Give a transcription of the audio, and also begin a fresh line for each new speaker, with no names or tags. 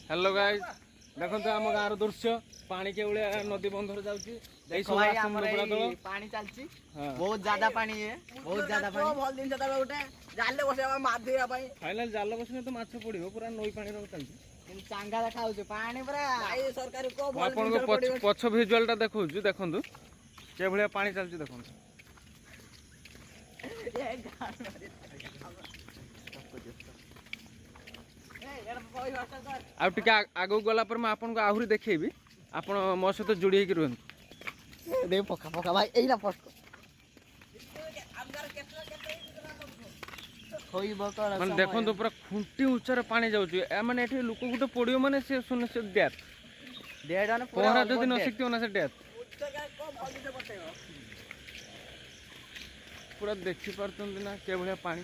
hello guys देखो आम गाँव दृश्य पानी के नदी बंधर जाऊँगी
पानी चलची बहुत ज्यादा पानी है बहुत ज्यादा पानी भल दिन से गोटे जाल बस माछ धरवा
फाइनाल जाल बसने तो माछ पड़ो पूरा नई पानी चलती
चांगा देखा पानी पूरा सरकार को
आपन पछ भिजुआल टा देखो देखु के भाया पानी चलती देखो आगे गला पर मैं आपको आहरी देखी आप मो सहित जोड़ी होकर रुहतु
पका पका भाई एइना पक
माने देखो पूरा खुंटी उच्चार पानी जाऊँ माने एठी लोक गुटे पड़ियो माने से सुनिश्चित डेथ पहरा जदि न शिखती ना से डेथ पूरा देखी पार्थ ना के भाया पानी